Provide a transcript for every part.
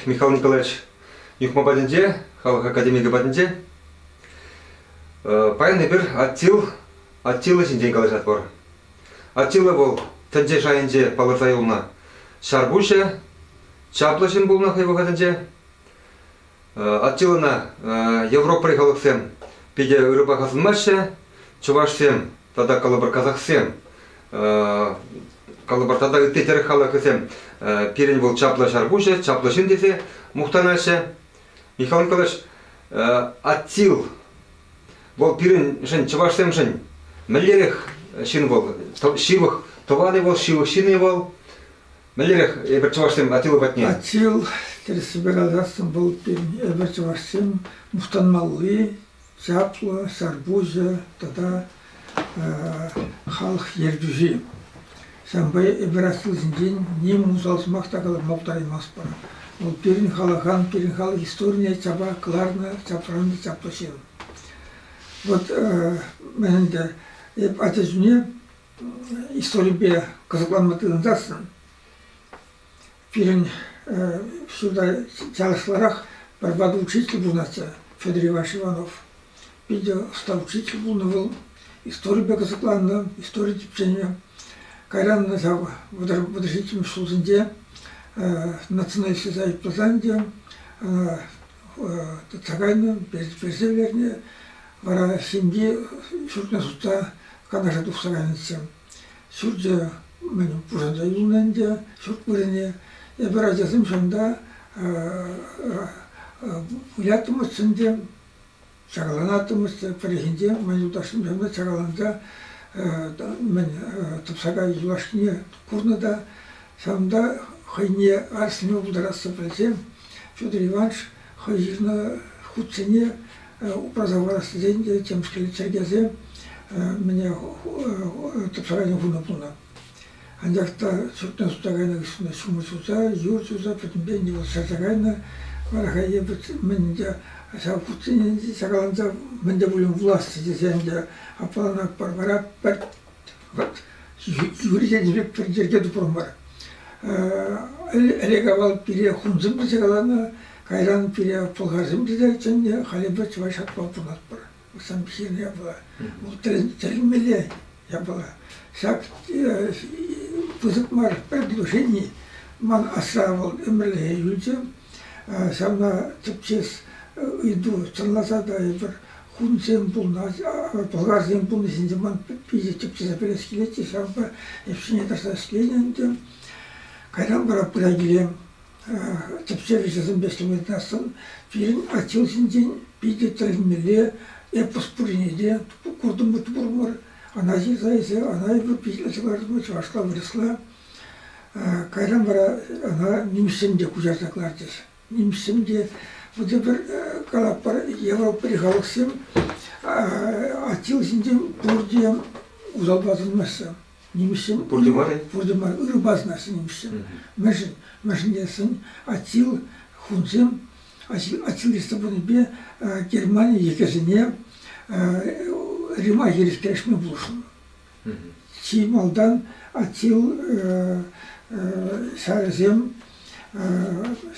Михаил Николаевич Юхмабадинде, Халық Академигі бадинде. Паяны бір аттилы сінден қалашат бар. Аттилы бол тінже жайынже палыртай ұлына шарбуша, чаплышын болына қайбы қадынже. Аттилына Европа халықсем педе үріпа қасынмашы, чувашсем, тада қалыбыр казахсем, қалыбыр тада үттетері халықсем перен бол чапла шарбуша, чаплышын десе мұқтанашы. Михаил Николаевич, аттил бол перен шын чувашсем шын, мәлерек шын бол, шивых тованы бол, шивых шыны бол. Мәлерек бір чувашсем аттилы батне. Аттил, тересібералдастым бол перен бір чувашсем, мұқтанмалы, чапла, сарбуза, тада халық ердүжі. Сәнбай бір аттилзінден не мұзалсымақ тағылы мауқтараймас бара. Ол перен халыған, перен халық история чаба, кларна, чапранды, чаплашын. Вот мен де атезуне история қызықланматылындасын. Перен сюда çalışarak барды учитель был наца Федор Иванович Иванов. Пиде стал учитель был новый история қызықланды, история типчения. Кайран назав выдержителем шулзынде национальный союз плазанде цагайны перзевлерне вара семьи шуртна сутта канаша тухсагайнысы. Шуртже менің пужанда юлнанде шурт бұрыне бір ажасым шанда ұятымызсынде чағаланатымызды парихинде мен ұташым шанда чағаланда мен тұпсаға юлашкіне курнада шамда хайне арсыне ұлдарасы білсем Федор Иванович хайжирна худсене образовался деньги, тем что Чергезе меня топсагайна хунапуна. Андякта чуртан сутагайна гисуна шумы суза, юр суза, потом бенди вот сазагайна, варахайе бит менде аса худсене сагаланза менде булем власти дезенде апалана парвара пер юриден дебек пер жерге дупурмар. Элегавал пире хунзым дезегалана Кайран пире полгазым деде ченде халебе чувашат попунат бар. Сам пирне я была. Вот телмеле я была. Сак пузык мар предложение ман асравал эмрле юльте. Самна тепчес иду чанласада бір хунсем булна полгазым булна синде ман пиже тепчес апелескилете самба епсине тасаскененде. Кайран бара пырагилем тепсер жазым бешлемеднасын перен аттилсин ден биде тәлмеле эпоспуринеде курдым бутбурмар анази зайсы анай бу пичлечлардым чувашла выросла кайран бара ана немсемде кужартаклардыс немсемде вот бір калапар Европа халықсем аттилсин ден пурдем узалбазынмасы немісім пурдемар ырбазнасы немісім мәжіндесін атил хунзем атил рестабуны бе Германия екезіне Рима ерескерешме бұлышын. Чималдан атил сәрізем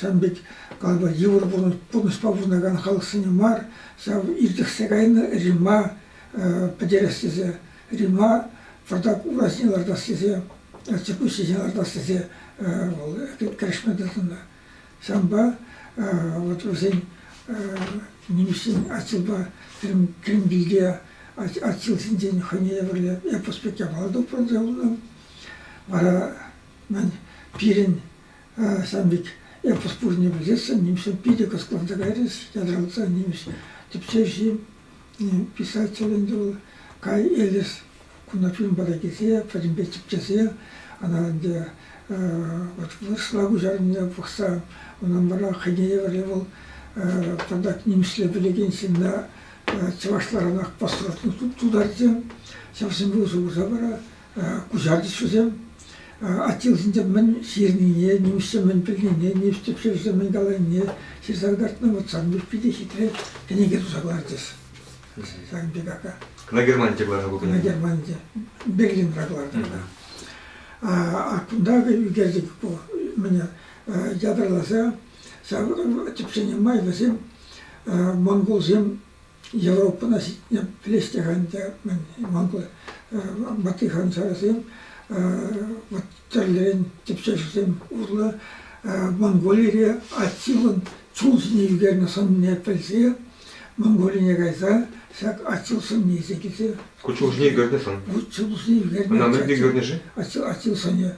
сәнбек қалба евр бұныспа бұнаган халықсыны мар сәв ирдіксегайны Рима пәдерестезе Рима Фардак уразниларда сезе, текущиларда сезе, крешмедатында. Самба, вот өзен немесен атилба, крембилге атилсин ден ханея бірле, эпоспек ябалады ұпырдауына. Бара мен пирен самбек эпоспурне білесін, немесен пиде каскланда гайрес, ядралца немес тепсевші писателінде ол кай элес Куна фильм badagese, film betipçesi, ananda slagu jarımda baksa, ondan bana xeyniye veriyor. Fakat nimisle bilegensinle çavaşlarına pastorunu tutardı. Şahsen bu sorusa bara kujardı sözüm. Atılsınca ben şiirniye, nimisle ben bildiğine, nimisle pişirse ben galayniye, şiirsadartına batsan bir pide hitre, kenege tuzaklardız. Sen bir kaka. На Германияда бұл На Германияда, Берлин рақларында. Ақындағы үйгердік бұл, міне, ядырласа, типчене май весем монголзем Европа ситне плестеганда монгол батыхан сарасем вот терлерен типчешем урла Монголия аттилын чулсыне югерне сонне пелсе Монголия гайса сак аттилсын незекисе Кучулсыне югернесын. Чулсыне югерне Ана мен югернеше? аттилсыне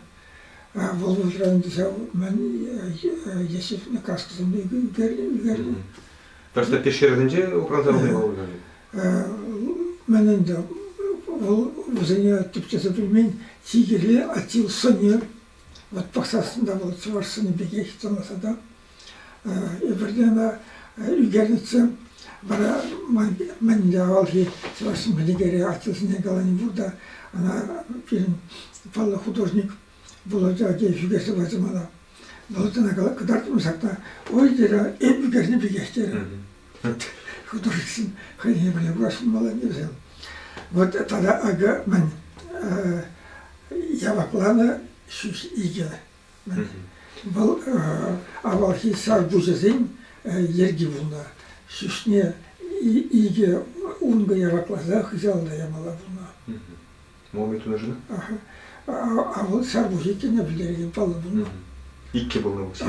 Волгоград'da ben Yeşil'in kaskısında yügerdim. Taşta peşerinde Ukrayna olmaya oldu. Benim de o zaman Türkçesi bilmeyin Tigirli Atil Sonya Vatpaksasında bu çavarsını bir geçtiğimizde da birden yügerdim. Bana ben de aldı çavarsın beni geri Atil'sine kalanı burada ana bir fazla художник Bulacak yügerse başımda. Bulacağına kadar tutmasakta o yüzden en yügerini bir geçti. Художникsin hayır böyle uğraşmalı ne güzel. Вот тогда aga ben yavaklarına şu ilgili. Bu avalki sarbucazın yergi bunda. Şuşne ilgi unga yavaklarına hızalda yamalı buna. Muhammed'in ajını? Avul sarbucazın ne bileyim falan bunu. İki bulma bu şey.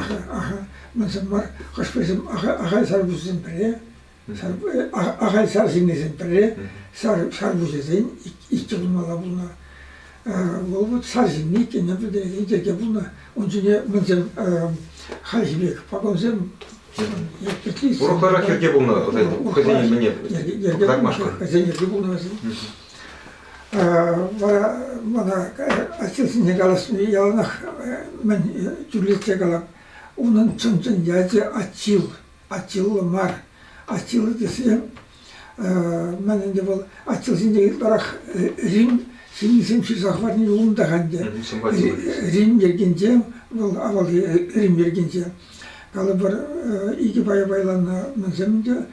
Mesela var hoşbeşim aga sarbucazın biri. Ağay sarzingizin biri, sarbucazın iki bulmalı buna. Bu sarzinglik ne bileyim ki buna. Onun için mesela halibek, pagonzem Uruklara kerge bulma, kazanı mene. Kazanı bulma. Bana açılsın ne kalasın yalanak ben cümletse kalam. Onun için yazı açıl var. Açıl desem ben de bu açılsın diye olarak Rim şimdi şizahvarın yolunda hangi Rim yergince bu aval Rim yergince kalıbar iki baylanna mesela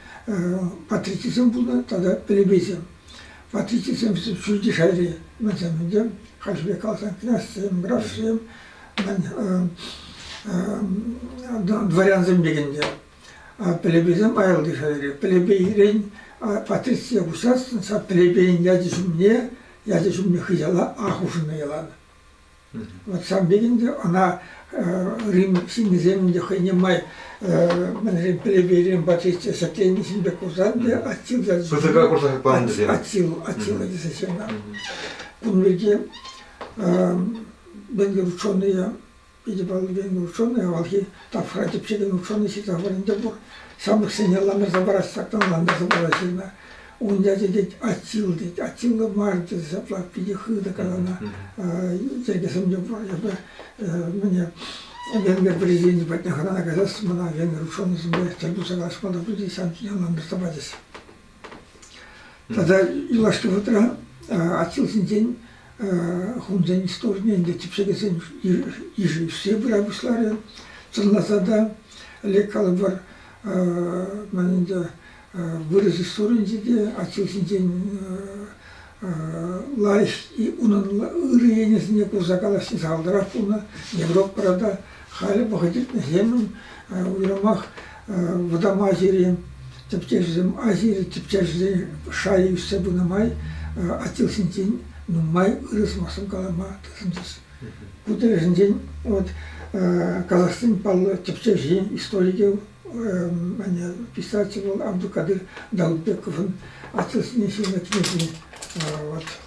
patricism buldu tada plebiscim patricism şurada şairi mesela halbuki kalsan knazsem grafsem ben dvaryanzım degende plebiscim ayrıldı şairi plebeyin patricia busasın sa plebeyin yazışımne hıyala ahuşuna yalan. Вот сам дегенде ана Рим синде земінде хыйнемай мен Рим плебей батристия саклени синде кузанде аттил жазып. Сызыга курсак планды дем. Аттил десе. Кунверге венгер ученые, видимо, венгер ученые, алги тафрати пчеген ученые ситаварында бур. Самых сенелламер забарасактан ланда забарасына. Он дядя аттил дейді, аттилы марды заплат пиде хыда калана. Жерге сомдем бар, мне венгер президент батне храна казас, мана венгер ученый сымбе тербу соглашмада буде сам киналам бестабадес. Тогда илашки вутра аттил синтен хунзен история, де типшегесен ижи все брабуслары, цылнасада лекалы бар, манинде выраз историясында ачылсынчен лайф и унан ырыенесіне кузакаласын салдырап уна Европада халі бұғыдыртны хемін уйрамақ вадама жерен тіптежізім азері тіптежізім шайы үссе бұнамай ачылсынчен нумай ырысмасын калама тысынчыз. Күдережінден Казахстан палы тіптежізім история писатель был Абдукадыр Даутбеков'un açılsın şeyine kimisi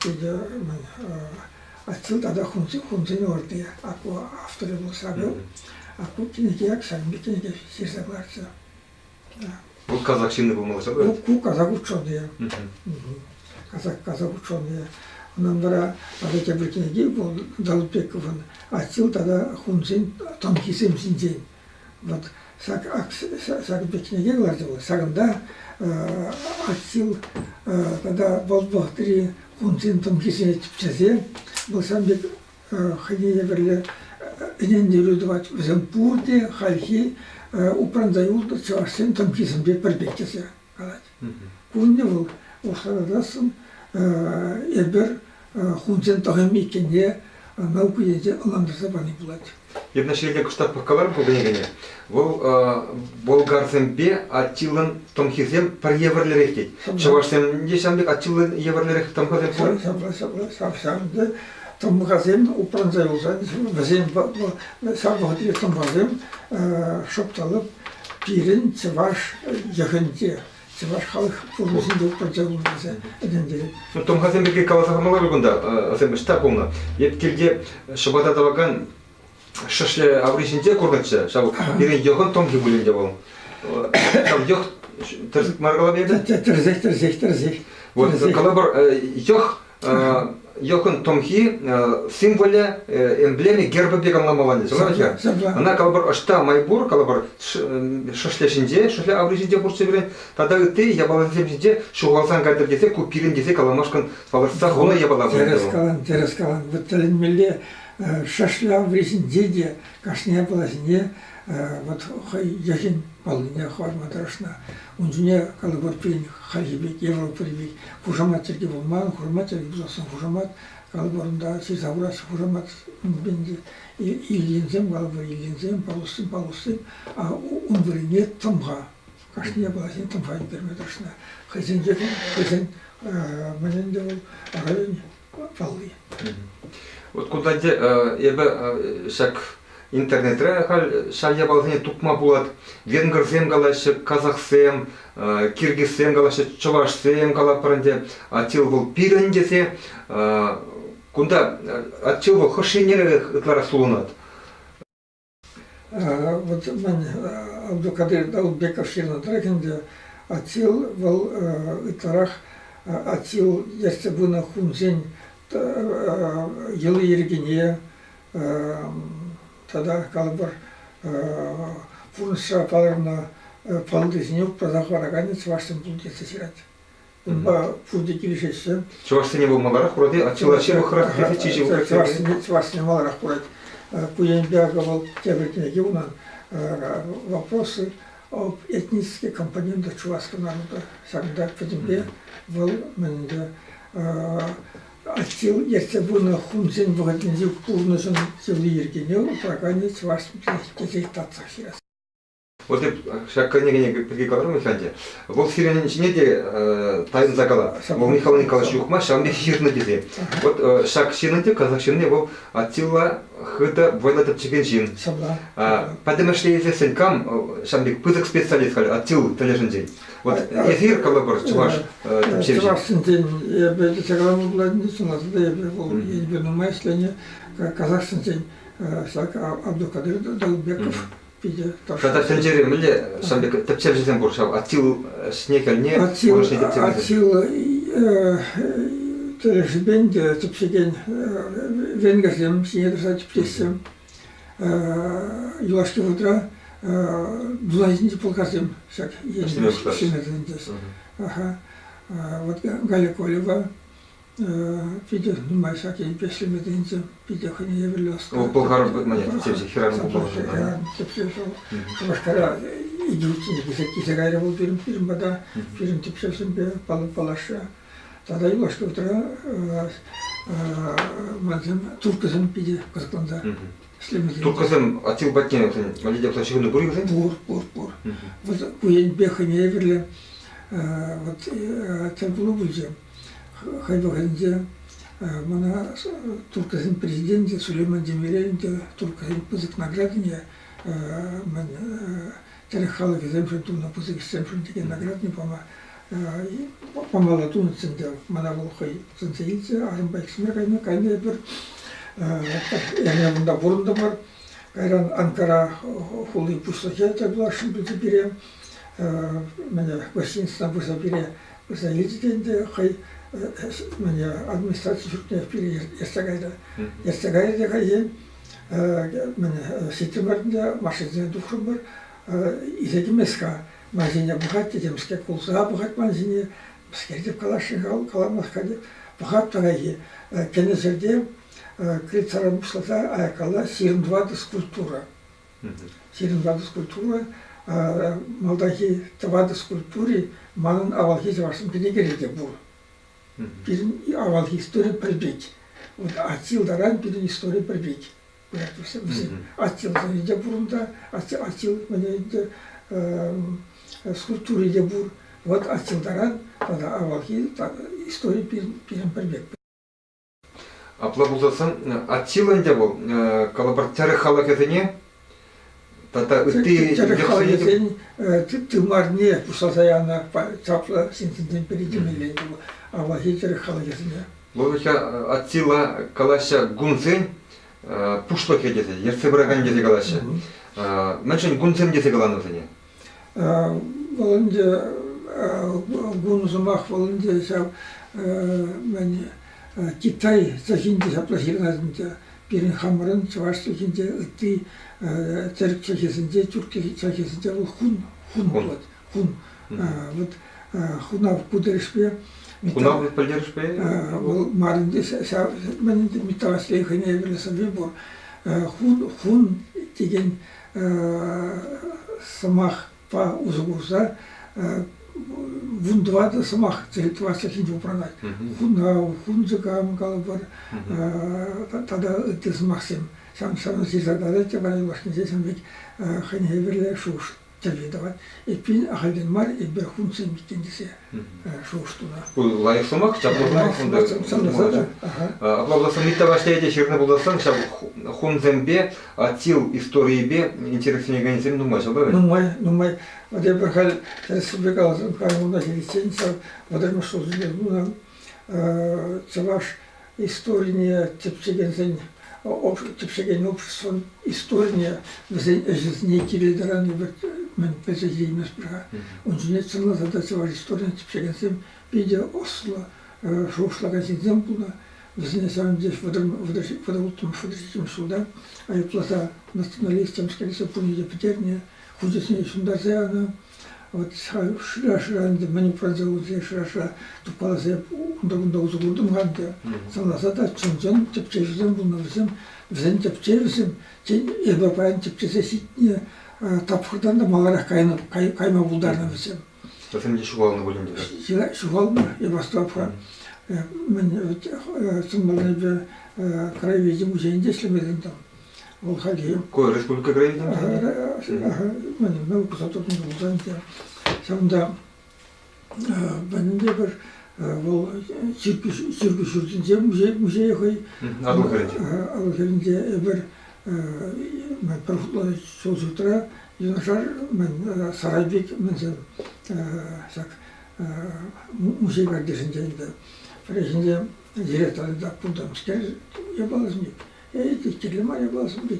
где açıldı da Hunzeni ortaya aku автори был сагыл aku кинеге сагым кинеге сирсагларса. Bu Kazak şimdi bulmalıysa da. Bu Kazak uçuyordu. Kazak uçuyordu. Ondan sonra tabii bir kinege bu Даутбеков'un açıldı da Hunzen tam kesimsince. Вот sak bekine vardı bu. Sagında açıl da bozbahtırı Hunzin tam kesine tipçesi. Bu sam bir hediye verle inendirdi var. Bizim burada halki uprandayıldı çarşın tam kesin bir perspektifi kalat. Kunde bu o sırasın eber Hunzin tahmin ikinde науку еде аландырса баны болады. Една шелде куштап пакалар бүгенегене. Бұл болгарсембе аттилын томхизем пар еврлерек дейді. Чавашсем дешамбек аттилын еврлерек томхизем пар? Савсамды томхазем упранзай болса, вазем савхатия томхазем шопталып пирин чаваш яхынте. Чаваш халық фурмусинде упранзай болса эдендери. Томхазембеке каласахамалар бүгінда, асем штаб болна. Еткелде шыбата табаган шашле авришинде көргенше, шау бирин йохан томхи бүлінде бол. Шау йох тірзік марғала берді? Тірзік. Вот, калабар йохан томхи символе, эмблеме герба беганламаланды. Ана калабар ашта майбур, калабар шашлешинде, шашле авришинде бұрсы берен, тада үтті ябалаземшинде шуғалсан қадыр десе, көппирин десе каламашқан салырса, оны ябалабын. Терес калан, бұтталын меле шашля в резинде, кашня балазне, вот хай яхин балыне хорма страшна. Унжуне калабар пин халибек, европрибек, хужаматерги болман, хужаматерги бузасан хужамат, калабарында сизаврас хужамат бенде илинзем калабар илинзем палустым, а унврине тамга, кашня балазне тамга берме страшна. Хазин яхин, хазин маненде бол районе палли. Вот куда де шак интернетре хал шалья балзане тукма булат, венгерсем галашы, казахсем, киргизсем галашы, чувашсем галапарынде, атил был пирен десе, кунда атил был хошинерек ытлара сулунат. Вот мен Абдукадыр Даулбеков ширна трекенде атил был ытларах атил если бы на хунзень yılı yerginiye tada kalıbır fırınsa palarına palındızın yok pazakvaraganı çavaştın bulgesi sirat. Bunba fırdı girişesi. Çavaştın ne bulmalara kuradi açılaşı bu kırak kesi çiğci bu kırak. Çavaştın malarak kuradi. Kuyen biagavал тебрекинеге унан вопросы об этнической компоненте чувашского народа. Сагда педимбе был менде Атил, если бы на хунзен выгоднее полностью силы ергенел, прогонить ваш детектация сейчас. Вот шаг не прикладывал Михаил. Вот сирен не де тайм закала. Вот Михаил Николаевич Юхма шамбе хирна дезе. Вот шаг сиренте казахшине был атила хыта война тапчиген. Потому что если сенкам шамбе пызык специалист атил тележен. Вот эфир коллабор чуваш тапчиген. Чуваш сентен я бы саграму владельцу нас да я был я бы на мыслении казахстан шаг Абдукадыр Даулбеков. Когда тенджере милле шамбек тапчиген буршав атил снекальне атил тележбенде тапчиген венгерсем синедерсать птесем юлашки утра дулайзинди полкасем шаг синедерсендес. Вот Галя Колева Пидер, думаю, всякие песни мединцы, Пидер не являлся. О, Болгар, манят, все хиран Болгар. Башкара идут, не загорел перем вода, перем типа себе палаша. Тогда и ложка утра, мадам туркозем Пидер казакланда. Туркозем атил батне, малидя кто сегодня бурил зем? Бур. Вот куень беха не являли, вот это было выжим. Хайбагенде мана турказин президенте Сулейман Демирелинде турказин пызык наградыне мен терехалы кеземшен туна пызык семшен деген наградыне помала тунцинде мана был хай сенсеице арымбай кисме кайны бир яңа бурунда бар кайран Анкара хулы пуслахета блашын бизбире мене гостиницадан буза бире буза елденде хай мене администрация жүртіне впере ертегайды қайын мене сетімбірінде машинзен дұқшым бар изеки меска мазине бұғат дедемізге қолсыға бұғат мазине біскердеп қалашын қаламасқа деп бұғат тағайы кенесерде крицарам бұшлата аяқала 72 скульптура. 72 скульптура малдаки 2 скульптури манын авалхи завашым кене кереде бұл. Bizim aval histori predbek. вот Атилдаран bir история пробить. Атил де бурунда, Атил менеде скульптуры де бур. Вот Атилдаран тогда авалхи история пирен пробить. Апла булсасын Атиланде бул калабар тарих халакетине тата үтти ты марне пусатаяна чапла синтенден передимелен авалхи тарих халакетине. Логика Атила калаша гунсен пушло кедете, ерсебраган дете калаша. Меншен гунсен дете каланысыне. Волонде гунзумах волонде сав мен Китай захинде саплахирназынде пирин хамырын чаваш захинде ытты церк чахесинде тюрк чахесинде ол хун вот хун вот хунав кудеришпе Хунав поддержпе? Ол марынде мен митаваслей хыне билесем вибор хун деген самах па узгурса вундвада самах целитваса хинде управлять. Хунзыкам калабар тогда это самахсем. Сам сизадада тебали вашкинзесем ведь хыне берле шуш. Давай. И пин ахалден мар и берхунцем митиндесе шуштуна. Бул лайык сумак чапмак фунда. Аплабласан миттаваштайде ширне булдасан шаб хунзембе Атил историябе интереснее ганисем думашал, да? Нумай. Вот я брахал республикалазан каймуна хилисенца, потому что ну цаваш история тепчегензен тепчеген общество история жизни кирилдаран мен пезегеймес браха. Он же цена задача ваш история тепчегензен видео Осло шушлаган земпуна Взнесем здесь водовутым фудричим суда, а я плата националистам, скорее всего, помните потеряния, хуже с ней сундазеана, вот шрашранде манипуляция шраша тупалазе ундагунда узгурдум ганде, санасада чонжан тепчежем бунавзем, взен тепчевзем, тен европаен тепчезе ситне тапхырдан да маларах кайма булдарнавзем. Затем не шугалны болинде. Шугалны, я бастапха. Мен сымбалнебе краеведе музейинде эшлемеден там. Ол халием. Кой республика краеведе? Мен кусатотун булзанде. Самда бенде бир ол сирки шуртинде музей хой. Алхеринде бир мен профутлай созутра юнашар мен Сарайбек мен сак музей гардешинде. Şimdi direktörü de buradan çıkar, yapalım mı? Kelime yapalım mı?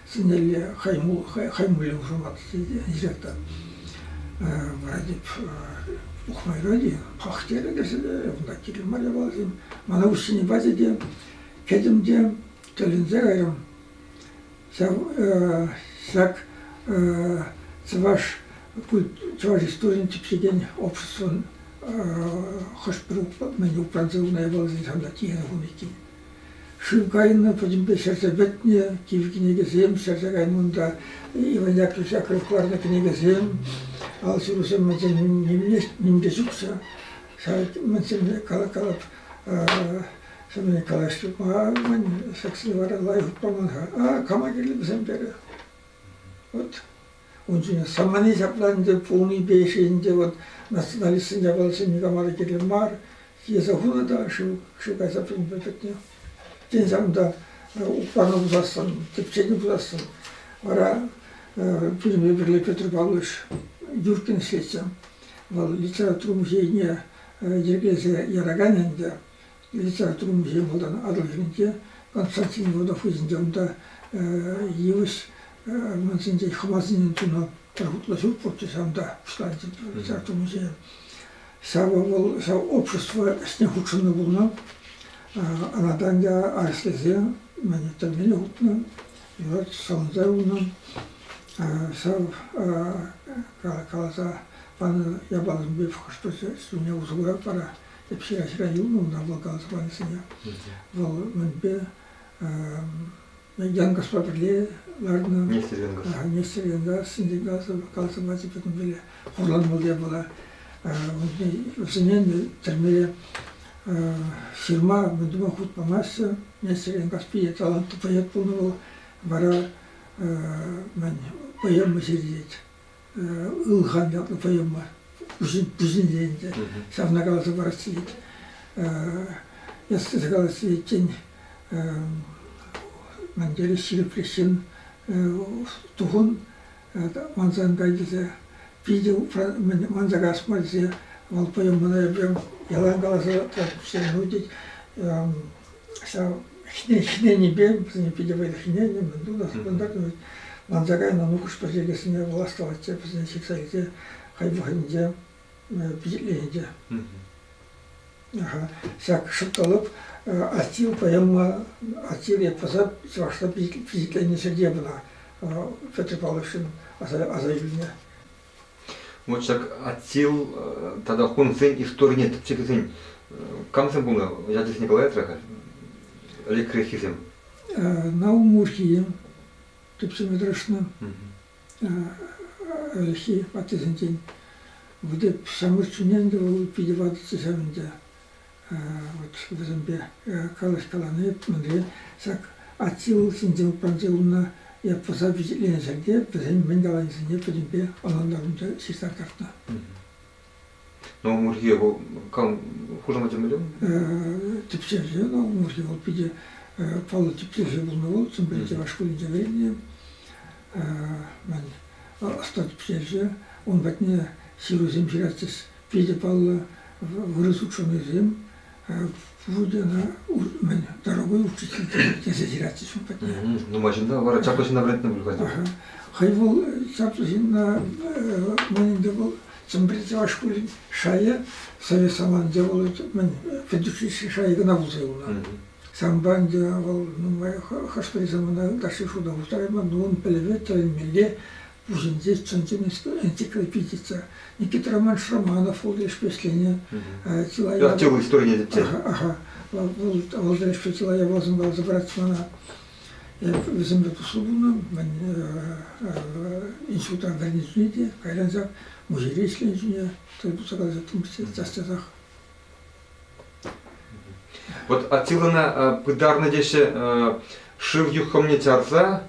Sinirli haymulun hurmat direktör. Vradip okumayı pahtiyeli derse de bunda kelime yapalım. Bana bu sinir bazı diyeyim, kedim diyeyim, telinze gayrım. Sak çavaş истории типсеген обществон хошпрук мен управление волзин самда тиен гумики. Шукайна подимбе сердцебетне кивкинеге зем сердцегайнунда Иван Яковлевич книга зем ал сурусем мен нимде сукса сай мен сем калакалап сем калашту мен сексливара лайф помага камагили бизем бере. Вот он же самани запланде полный бешенде вот националистин жабалсын мигамары келемар еза хунада шукай заплан бепетне тен замда упаны бузасын тепчени бузасын вара фильме бирле Петр Павлович Юркин ислетсем вал литература музейне жергезе яраганенде литература музей болдан адылгенде Константин Водов өзінде онда евіш Мансинде хамазинин туна прохутлашуп порчесамда штанцин литература музея. Сава общество снегучено было, анадан да арслезе, мене термине утна, и вот самзауна, сав каласа пан ябалым бев что се не узгура пара, епширашра юну на волгалс пан сеня. Вол менбе Ян Гаспарле, ладно. Нестеренга, синдикаса, калсамати потом были. Хурлан Муле была. В Синене термине Сирма, мы думаем, худ помасса, несерен Каспия, таланты поет полного, вара поем сердеть. Илхан yaptı поема, buzin deyince, savna kalası var siyit. Yastısı kalası için, ben geri şirifleşin, tuhun, manzan kaydısı, pide manzan kasmazı, val poemana yapıyorum, yalan kalası tatmışlar, nudit, hine nibe, bizim pide böyle hine nibe, ben de Манзагай на нукуш пожегесіне власталатте, бізден сексалите, хайбухынде, бейтлейінде. Сәк шыпталып, атил поема, атил еппазап, сывашта бейтлейіне серде бұна, Петр Павловичын азайылыне. Вот так атил, тогда хун сын истории нет, типчик сын, кам сын бұны, ядыс Николай Траха, Олег Крехизем? Наумурхием. Типсиметрична, лихи, патизентин. Буде самый чуненде, пидевадцы саменде. Вот в Замбе, калаш каланы, мандре, сак атил синдем пранзилна, я позабить ленсерге, безен менгалан сине, подимбе, аландарунда систартартна. Но мурхи был, кам хуже матемелем? Типсиже, но мурхи был пиде. Павло Типсиже был на улице, были вашкулинде времени. Остат Типсиже, он в отне силу земжирастис, пиде Павла вырасученный зем, вуде на дорогой учитель, земжирастис, он в отне. Ну, мачен, да, вара чаплашин на вред не был. Хайвол чаплашин на манинде был, зембрите вашкулин шая, совет салан делал, федучий шая на вузел. Самбанде вол, хашпри замана даши шуда устарема, но он пелевет, милле, уже 10 сантиметров энциклопедица. Никита Роман Шраманов, волдырь впечатление. Да, тело истории нет. Ага, волдырь впечатление, я возьму был забрать мана. Я возьму эту слугу, институт организации, кайранзак, музейский инженер, то есть заказать в Вот атилана пыдарна деше шив юхомне тярса,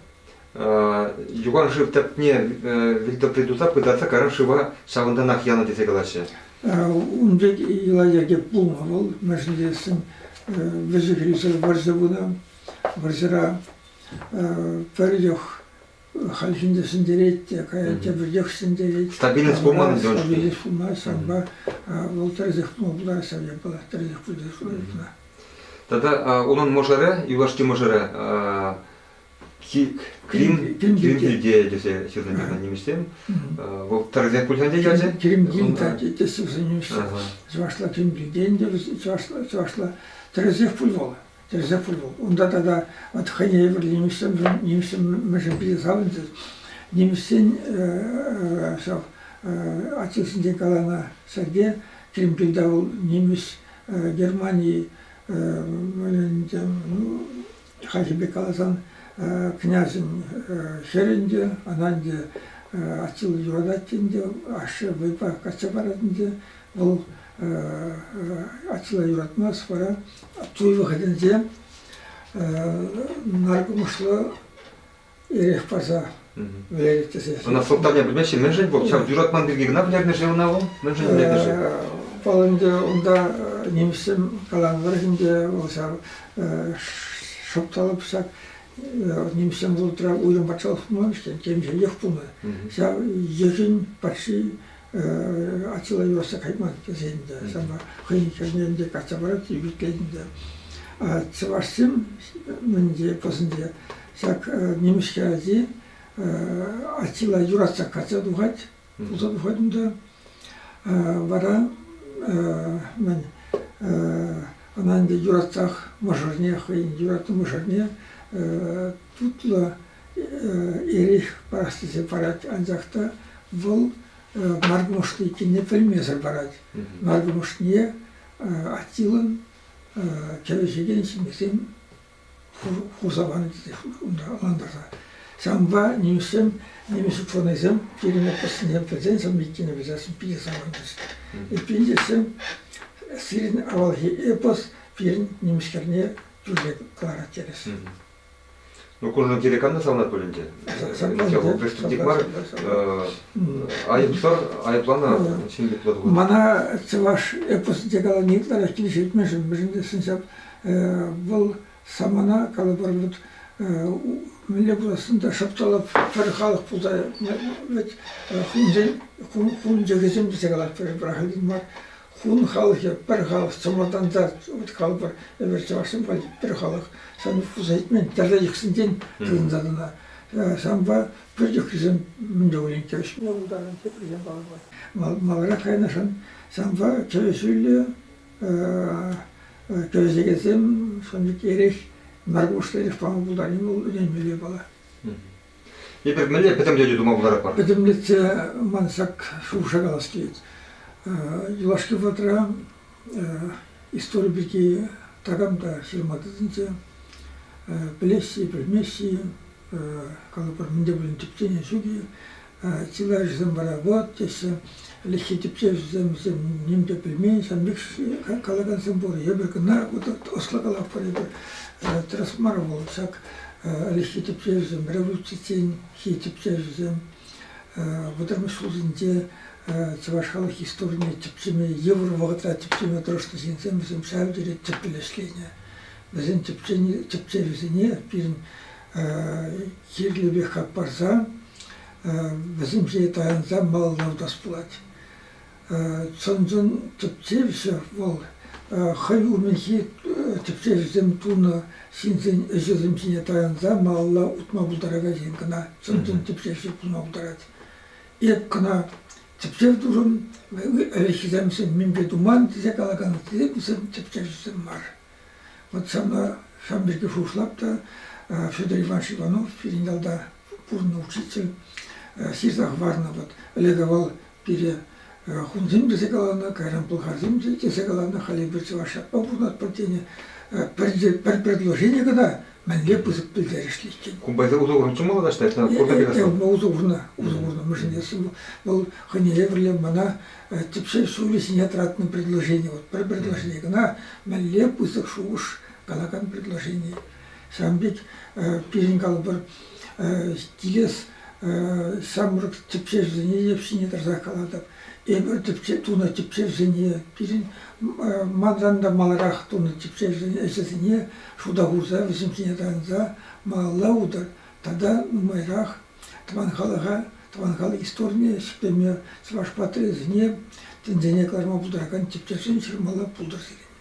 юган шив тапне вильта придуса пыдарса каран шива шавынданах яна десе калаще. Унбек илайерге булмавал, мәжлесін везігризер барзабуна, барзара пердех халфиндесін деретте, каятте бірдехсін дерет. Стабильность пулманы дёншки. Стабильность пулманы, самба, ол тарзех пулманы сәве была, тарзех пулманы. Тогда он можере, и вашти можере, Крим Гильдия, если сюда не местем, в тарзех пулманы яде? Крим Гильдия, это сюзанюшка. Звашла Крим Гильдия, звашла тарзех пулманы. Онда тогда от Ханеева немцем можем пересавать, немцем отец Николая Сергея, Крим передавал немец Германии, Хазибек Каласан, князем Херенде, Ананде, Атил Юрадатинде, Аше Вайпа Кацабаратинде, был Атила Юратмас, пора той выходенде, наркомышла Ирех Паза. У нас султан не обмечен, меньше был, чав Юратман Биргигна, блядный жил на вон, меньше не блядный жил. Полынде, онда немцем каланларынде, олса шопталып сак, немцем был трав уйым бачалов мамышкен, тем же ех пулы. Ся ежин почти Атила Юраса Кайман кезінде, сама хыйникерненде кацабарат юбитлейінде. Цевашсым мінде позынде сак немешке ази Атила Юраса кацадугать, узадугатында вара мен ананде Юрасах мажорне, хыйн Юрату мажорне, тутла ирих парастызе парат анзакта вол Маргмушты кине пельмезер барать. Маргмушне атилын кевешеген симесем хузаваны десе аландарда. Самба немсем фонезем переме постне презен сам биткине безасым пиде самандыс. И пиндесем сирин авалхи эпос пирин немескерне жүле клара терес. Ну, кожаның телеканна савнат бөлінді. Преступник бар, айыптар, айыплана сенбек болады. Мана цеваш эпос дегала никтара келешетмен жүн бірінде сынсап бұл самана калы бір бұд миле бұласында шапталап бір халық бұлда хун жегесем десегалар бір халдин бар. Хун халық бір халық самадан зар калы бір эбер цевашын бір халық сами фузайтмен дәрда ексінден тылын задына. Самба бір жүкізім мүнде өлен кевеш. Мұлдарын кепірген балы бар. Малыра қайнашан самба кевесүйлі кевесегесем сондық ерек наргуштар ешпаңы бұлдарын ол өденмелі бала. Ебір міле пітімде дума бұлары бар? Пітімлетсе мансак шуғышагалас кейт. Юлашки ватра история бірге тағамда хилматызынце білесі, білмесі, калапар мінде білін тіптене жүгі, цила жүзім бара вот, тесі лехи тіпте жүзім немде білмей, самбек калаган сымборы, ебір кына, осла калап бар ебір трасмар бол, сак лехи тіпте жүзім, революциян хи тіпте жүзім, бұдырмы шулзінде цеваш халық историяне тіптеме, евро вағытра тіптеме дұрышты сенсем, бізім сәудері тіппілешлейне. Біздің тіпте жүзіне бірін керлебек қап барса, біздің жей таянса малынаудас болады. Сонжын тіпте жүзі ол қай өменхи тіпте жүзім туны сенсен жүзім сене таянса малыла ұтма бұлдараға жейін кіна, сонжын тіпте жүзі бұлма бұлдарады. Еп кіна тіпте дұрын әлешіземсін менге думан тізе қалаған тіземсін тіпте жүзім бар. Вот сам берге шушлап-то Федор Иванович Иванов, перенял-да пурный учитель, сирзах варна, вот, леговал пере хунзим десегалана, кайрам пулхарзим десегалана, халиберцы ваша, попурнат партийне, per предложение, когда мәнле пызык білдерішлі екен. Кумбайда ұзығырын чымалы да штайты? Ұзығырына, мүшінесі. Бұл қынеле бірле мана тіпше сөйлесіне тұратының предложение. Бір предложение гына мәнле пызык шуғыш қалаған предложение. Самбек перін қалы бір келес самырық тіпше жүзіне епсіне тұрзақ қаладып. Эбір тіпше туна тіпше жүзіне перін манзанда маларақ туна тіпше жүзіне әсесіне шуда ғурза, візімсіне тағынза мағалла ұдар. Тада нумайрақ Тванхалы история шықпеме сваш патрезіне тінзене қаларма бұлдыраған тіпчесін шырмала бұлдыр сирен.